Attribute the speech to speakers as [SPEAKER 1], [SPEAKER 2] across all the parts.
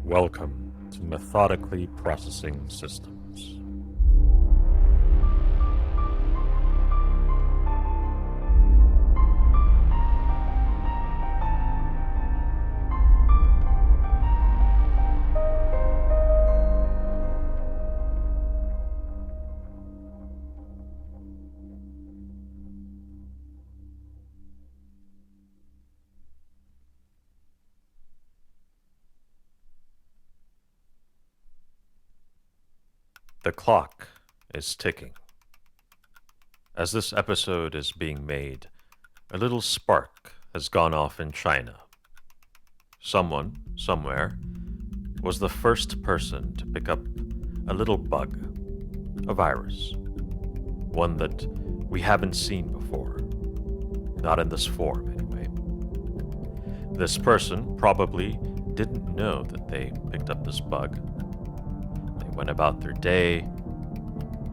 [SPEAKER 1] Welcome to Methodically Processing Systems. The clock is ticking. As this episode is being made, a little spark has gone off in China. Someone, somewhere, was the first person to pick up a little bug, a virus, one that we haven't seen before, not in this form anyway. This person probably didn't know that they picked up this bug. They went about their day,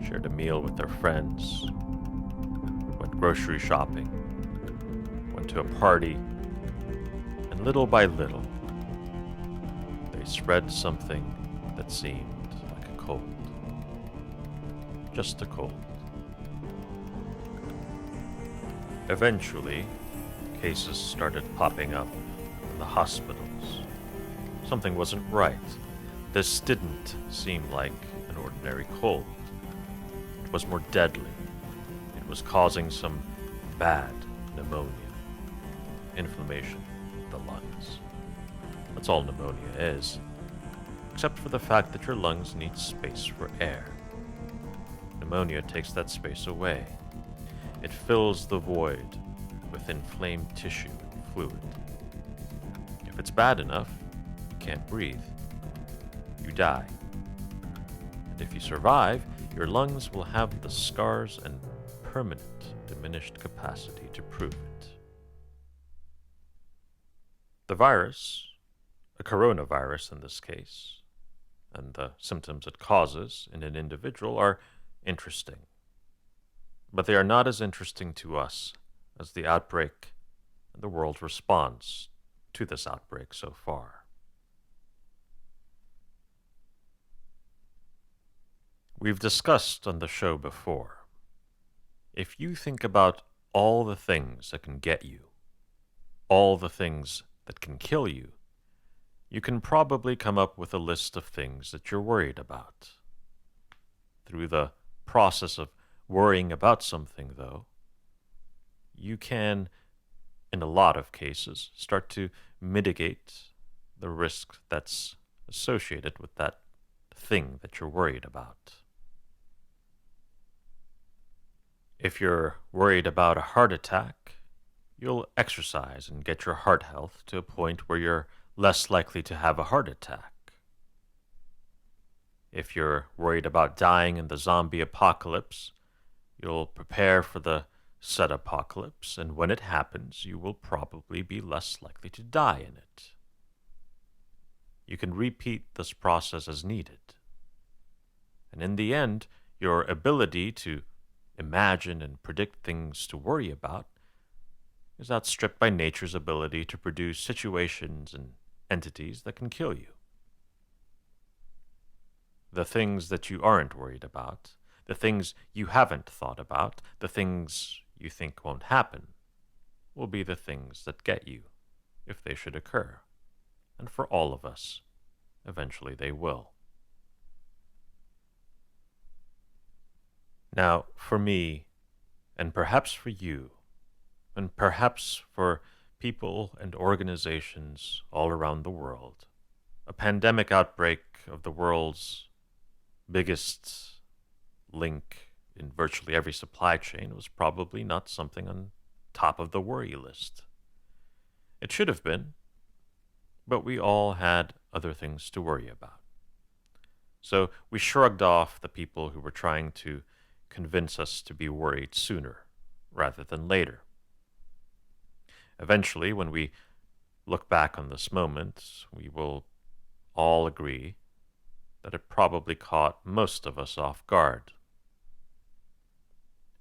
[SPEAKER 1] shared a meal with their friends, went grocery shopping, went to a party, and little by little, they spread something that seemed like a cold. Just a cold. Eventually, cases started popping up in the hospitals. Something wasn't right. This didn't seem like an ordinary cold. It was more deadly. It was causing some bad pneumonia, inflammation of the lungs. That's all pneumonia is, except for the fact that your lungs need space for air. Pneumonia takes that space away. It fills the void with inflamed tissue and fluid. If it's bad enough, you can't breathe. You die. And if you survive, your lungs will have the scars and permanent diminished capacity to prove it. The virus, a coronavirus in this case, and the symptoms it causes in an individual are interesting. But they are not as interesting to us as the outbreak and the world's response to this outbreak so far. We've discussed on the show before, if you think about all the things that can get you, all the things that can kill you, you can probably come up with a list of things that you're worried about. Through the process of worrying about something, though, you can, in a lot of cases, start to mitigate the risk that's associated with that thing that you're worried about. If you're worried about a heart attack, you'll exercise and get your heart health to a point where you're less likely to have a heart attack. If you're worried about dying in the zombie apocalypse, you'll prepare for the said apocalypse, and when it happens, you will probably be less likely to die in it. You can repeat this process as needed. And in the end, your ability to imagine and predict things to worry about is outstripped by nature's ability to produce situations and entities that can kill you. The things that you aren't worried about, the things you haven't thought about, the things you think won't happen, will be the things that get you, if they should occur. And for all of us, eventually they will. Now, for me, and perhaps for you, and perhaps for people and organizations all around the world, a pandemic outbreak of the world's biggest link in virtually every supply chain was probably not something on top of the worry list. It should have been, but we all had other things to worry about. So we shrugged off the people who were trying to convince us to be worried sooner rather than later. Eventually, when we look back on this moment, we will all agree that it probably caught most of us off guard.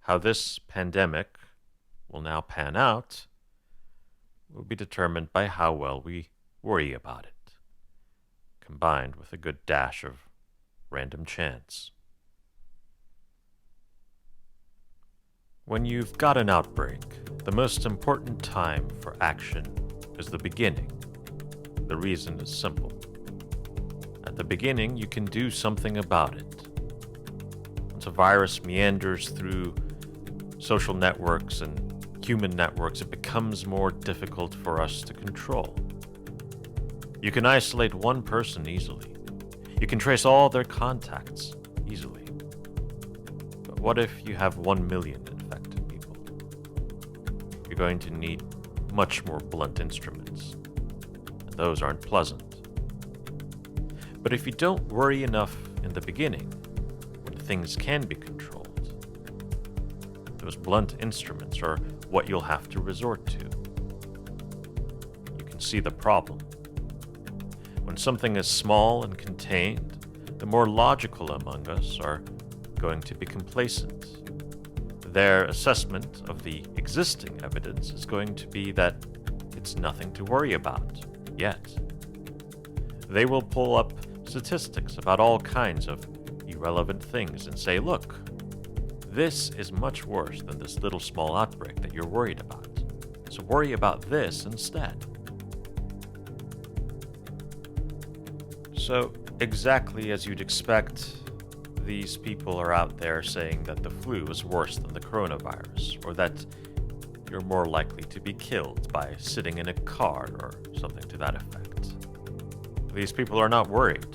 [SPEAKER 1] How this pandemic will now pan out will be determined by how well we worry about it. combined with a good dash of random chance. When you've got an outbreak, the most important time for action is the beginning. The reason is simple. At the beginning, you can do something about it. Once a virus meanders through social networks and human networks, it becomes more difficult for us to control. You can isolate one person easily. You can trace all their contacts easily. But what if you have 1 million infected people? You're going to need much more blunt instruments, and those aren't pleasant. But if you don't worry enough in the beginning, when things can be controlled, those blunt instruments are what you'll have to resort to. You can see the problem. When something is small and contained, the more logical among us are going to be complacent. Their assessment of the existing evidence is going to be that it's nothing to worry about yet. They will pull up statistics about all kinds of irrelevant things and say, look, this is much worse than this little small outbreak that you're worried about. So worry about this instead. So, exactly as you'd expect, these people are out there saying that the flu is worse than the coronavirus, or that you're more likely to be killed by sitting in a car or something to that effect. These people are not worried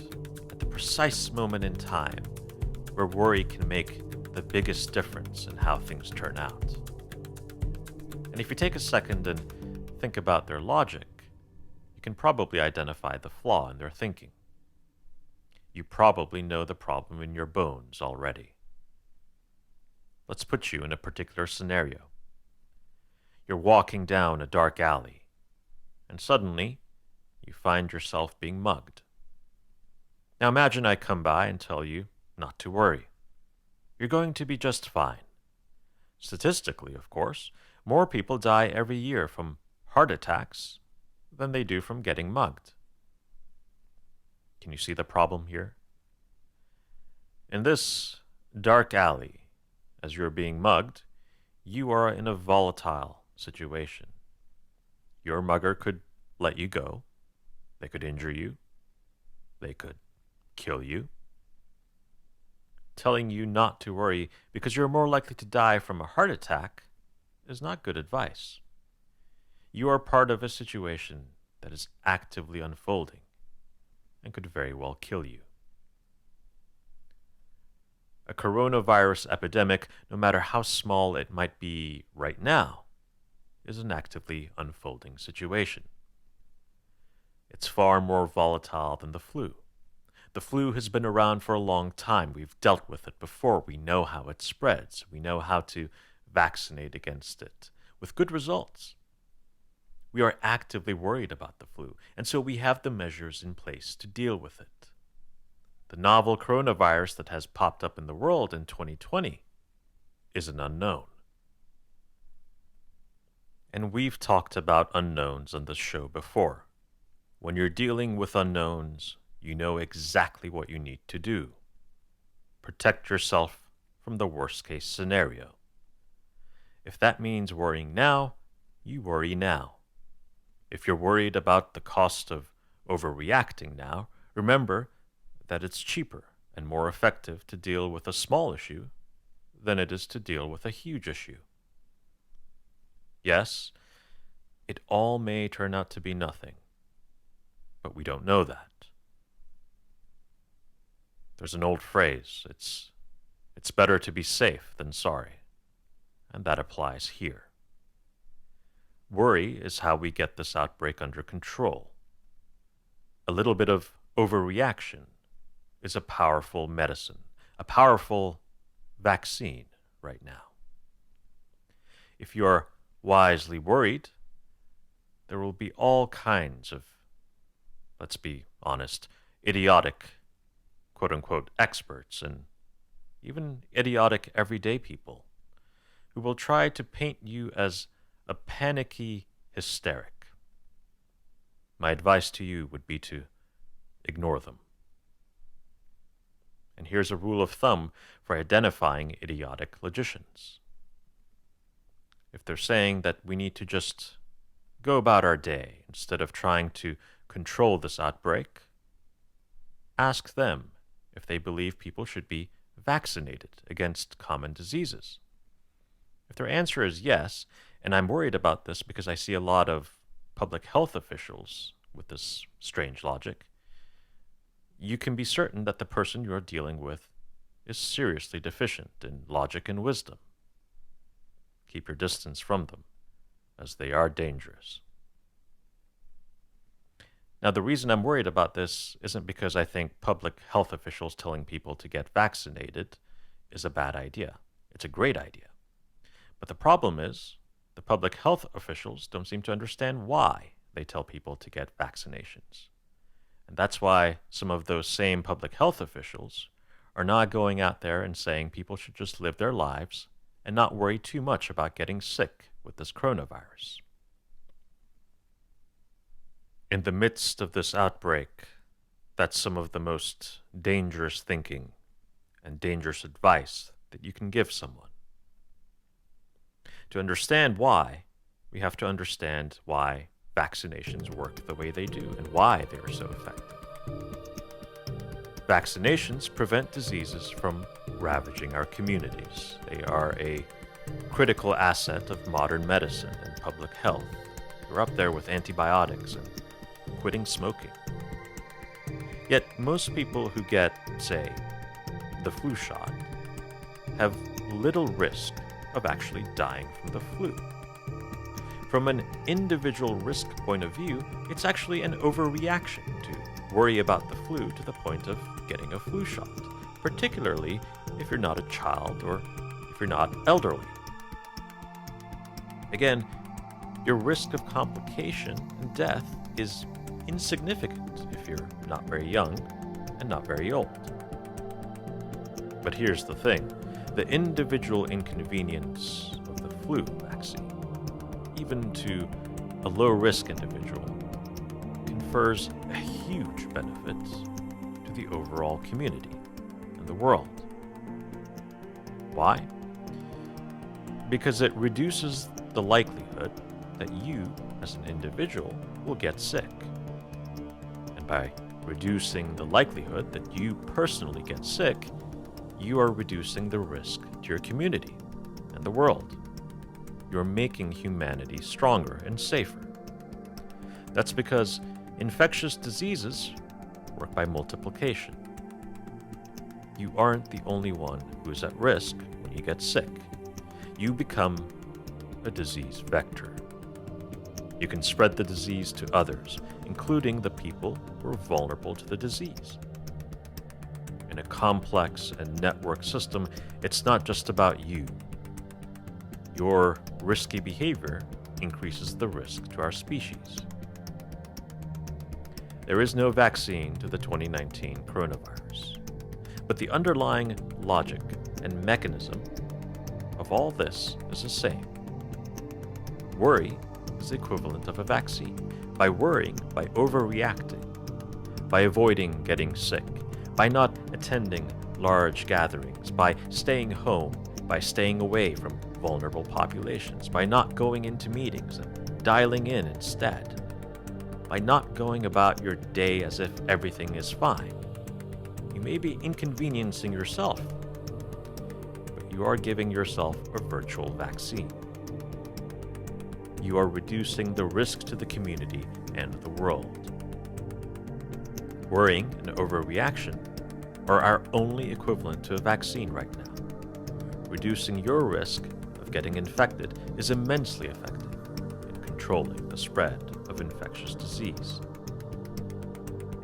[SPEAKER 1] at the precise moment in time where worry can make the biggest difference in how things turn out. And if you take a second and think about their logic, you can probably identify the flaw in their thinking. You probably know the problem in your bones already. Let's put you in a particular scenario. You're walking down a dark alley, and suddenly you find yourself being mugged. Now imagine I come by and tell you not to worry. You're going to be just fine. Statistically, of course, more people die every year from heart attacks than they do from getting mugged. Can you see the problem here? In this dark alley, as you're being mugged, you are in a volatile situation. Your mugger could let you go. They could injure you. They could kill you. Telling you not to worry because you're more likely to die from a heart attack is not good advice. You are part of a situation that is actively unfolding and could very well kill you. A coronavirus epidemic, no matter how small it might be right now, is an actively unfolding situation. It's far more volatile than the flu. The flu has been around for a long time. We've dealt with it before. We know how it spreads. We know how to vaccinate against it, with good results. We are actively worried about the flu, and so we have the measures in place to deal with it. The novel coronavirus that has popped up in the world in 2020 is an unknown. And we've talked about unknowns on this show before. When you're dealing with unknowns, you know exactly what you need to do. Protect yourself from the worst-case scenario. If that means worrying now, you worry now. If you're worried about the cost of overreacting now, remember that it's cheaper and more effective to deal with a small issue than it is to deal with a huge issue. Yes, it all may turn out to be nothing, but we don't know that. There's an old phrase, it's better to be safe than sorry, and that applies here. Worry is how we get this outbreak under control. A little bit of overreaction is a powerful medicine, a powerful vaccine right now. If you're wisely worried, there will be all kinds of, let's be honest, idiotic, quote-unquote, experts and even idiotic everyday people who will try to paint you as a panicky hysteric. My advice to you would be to ignore them. And here's a rule of thumb for identifying idiotic logicians. If they're saying that we need to just go about our day instead of trying to control this outbreak, ask them if they believe people should be vaccinated against common diseases. If their answer is yes, and I'm worried about this because I see a lot of public health officials with this strange logic, you can be certain that the person you're dealing with is seriously deficient in logic and wisdom. Keep your distance from them, as they are dangerous. Now, the reason I'm worried about this isn't because I think public health officials telling people to get vaccinated is a bad idea. It's a great idea. But the problem is, the public health officials don't seem to understand why they tell people to get vaccinations. And that's why some of those same public health officials are not going out there and saying people should just live their lives and not worry too much about getting sick with this coronavirus. In the midst of this outbreak, that's some of the most dangerous thinking and dangerous advice that you can give someone. To understand why, we have to understand why vaccinations work the way they do and why they are so effective. Vaccinations prevent diseases from ravaging our communities. They are a critical asset of modern medicine and public health. They're up there with antibiotics and quitting smoking. Yet most people who get, say, the flu shot have little risk of actually dying from the flu. From an individual risk point of view, it's actually an overreaction to worry about the flu to the point of getting a flu shot, particularly if you're not a child or if you're not elderly. Again, your risk of complication and death is insignificant if you're not very young and not very old. But here's the thing. The individual inconvenience of the flu vaccine, even to a low-risk individual, confers a huge benefit to the overall community and the world. Why? Because it reduces the likelihood that you, as an individual, will get sick. And by reducing the likelihood that you personally get sick, you are reducing the risk to your community and the world. You're making humanity stronger and safer. That's because infectious diseases work by multiplication. You aren't the only one who's at risk when you get sick. You become a disease vector. You can spread the disease to others, including the people who are vulnerable to the disease. In a complex and networked system, it's not just about you. Your risky behavior increases the risk to our species. There is no vaccine to the 2019 coronavirus, but the underlying logic and mechanism of all this is the same. Worry is the equivalent of a vaccine. By worrying, by overreacting, by avoiding getting sick, by not attending large gatherings, by staying home, by staying away from vulnerable populations, by not going into meetings and dialing in instead, by not going about your day as if everything is fine. You may be inconveniencing yourself, but you are giving yourself a virtual vaccine. You are reducing the risk to the community and the world. Worrying and overreaction are our only equivalent to a vaccine right now. Reducing your risk of getting infected is immensely effective in controlling the spread of infectious disease.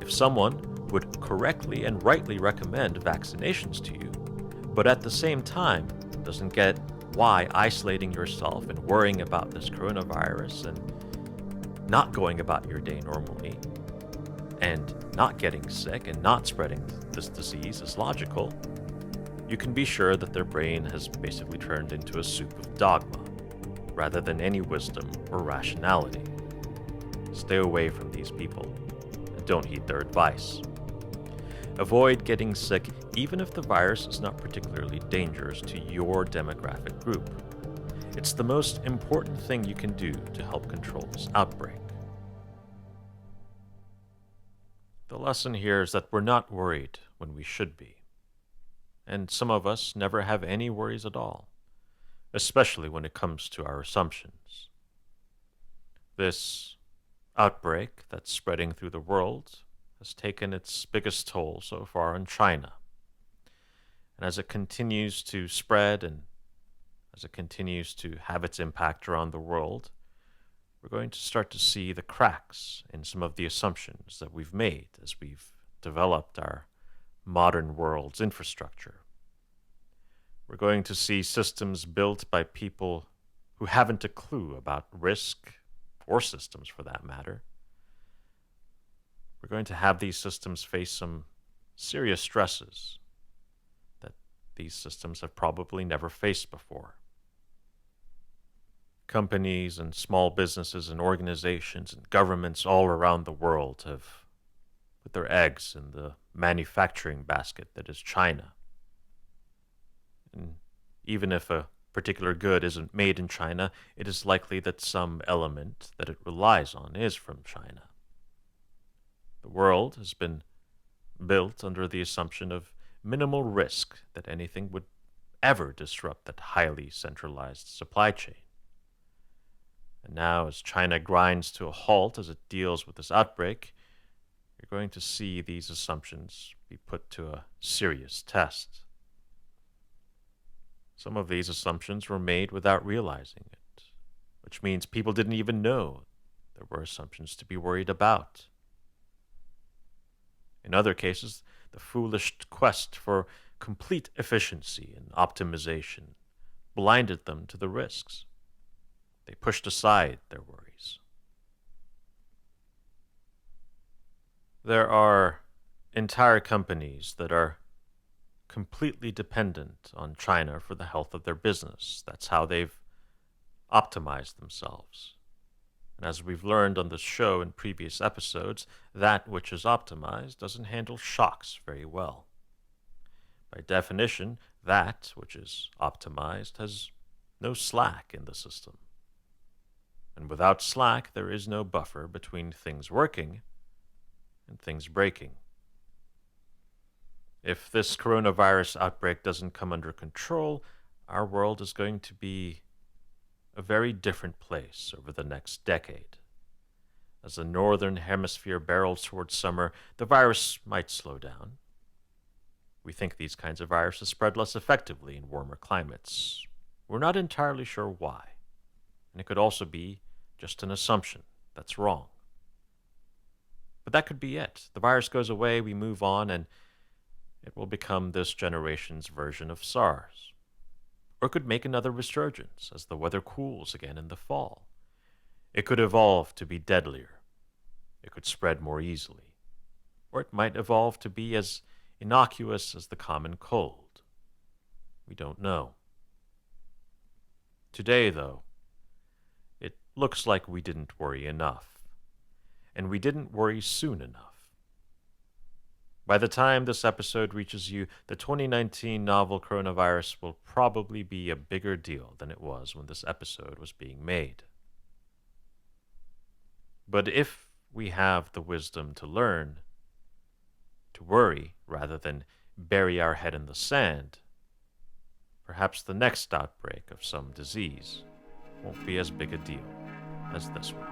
[SPEAKER 1] If someone would correctly and rightly recommend vaccinations to you, but at the same time doesn't get why isolating yourself and worrying about this coronavirus and not going about your day normally and not getting sick and not spreading this disease is logical, you can be sure that their brain has basically turned into a soup of dogma, rather than any wisdom or rationality. Stay away from these people and don't heed their advice. Avoid getting sick even if the virus is not particularly dangerous to your demographic group. It's the most important thing you can do to help control this outbreak. The lesson here is that we're not worried when we should be. And some of us never have any worries at all, especially when it comes to our assumptions. This outbreak that's spreading through the world has taken its biggest toll so far on China. And as it continues to spread and as it continues to have its impact around the world, we're going to start to see the cracks in some of the assumptions that we've made as we've developed our modern world's infrastructure. We're going to see systems built by people who haven't a clue about risk, or systems for that matter. We're going to have these systems face some serious stresses that these systems have probably never faced before. Companies and small businesses and organizations and governments all around the world have put their eggs in the manufacturing basket that is China. And even if a particular good isn't made in China, it is likely that some element that it relies on is from China. The world has been built under the assumption of minimal risk that anything would ever disrupt that highly centralized supply chain. And now, as China grinds to a halt as it deals with this outbreak, you're going to see these assumptions be put to a serious test. Some of these assumptions were made without realizing it, which means people didn't even know there were assumptions to be worried about. In other cases, the foolish quest for complete efficiency and optimization blinded them to the risks. They pushed aside their worries. There are entire companies that are completely dependent on China for the health of their business. That's how they've optimized themselves. And as we've learned on this show in previous episodes, that which is optimized doesn't handle shocks very well. By definition, that which is optimized has no slack in the system. And without slack, there is no buffer between things working and things breaking. If this coronavirus outbreak doesn't come under control, our world is going to be a very different place over the next decade. As the northern hemisphere barrels towards summer, the virus might slow down. We think these kinds of viruses spread less effectively in warmer climates. We're not entirely sure why, and it could also be just an assumption that's wrong. But that could be it. The virus goes away, we move on, and it will become this generation's version of SARS. Or it could make another resurgence as the weather cools again in the fall. It could evolve to be deadlier. It could spread more easily. Or it might evolve to be as innocuous as the common cold. We don't know. Today, though, it looks like we didn't worry enough. And we didn't worry soon enough. By the time this episode reaches you, the 2019 novel coronavirus will probably be a bigger deal than it was when this episode was being made. But if we have the wisdom to learn, to worry rather than bury our head in the sand, perhaps the next outbreak of some disease won't be as big a deal as this one.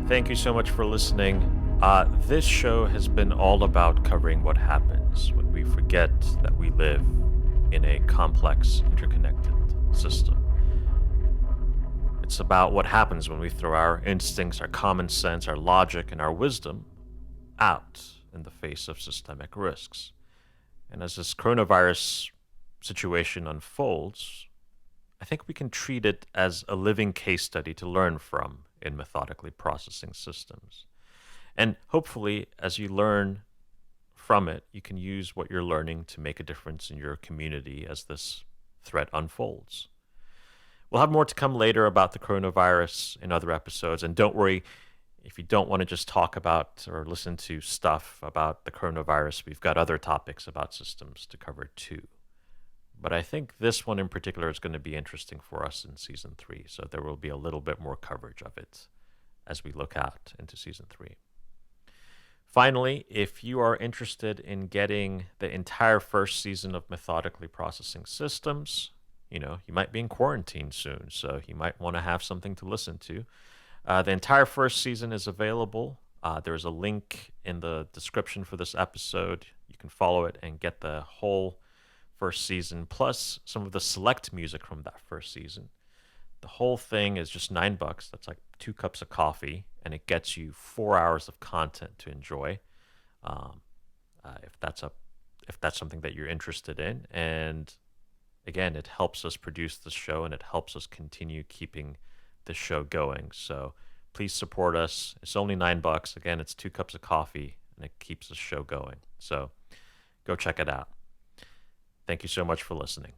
[SPEAKER 1] Thank you so much for listening. This show has been all about covering what happens when we forget that we live in a complex, interconnected system. It's about what happens when we throw our instincts, our common sense, our logic, and our wisdom out in the face of systemic risks. And as this coronavirus situation unfolds, I think we can treat it as a living case study to learn from in methodically processing systems. And hopefully, as you learn from it, you can use what you're learning to make a difference in your community as this threat unfolds. We'll have more to come later about the coronavirus in other episodes. And don't worry, if you don't want to just talk about or listen to stuff about the coronavirus, we've got other topics about systems to cover too. But I think this one in particular is going to be interesting for us in season 3. So there will be a little bit more coverage of it as we look out into season 3. Finally, if you are interested in getting the entire first season of Methodically Processing Systems, you might be in quarantine soon, so you might want to have something to listen to. The entire first season is available. There's a link in the description for this episode. You can follow it and get the whole first season, plus some of the select music from that first season. The whole thing is just $9. That's like 2 cups of coffee, and it gets you 4 hours of content to enjoy. If that's something that you're interested in, and again, it helps us produce the show, and it helps us continue keeping the show going. So please support us. It's only $9. Again, it's 2 cups of coffee, and it keeps the show going. So go check it out. Thank you so much for listening.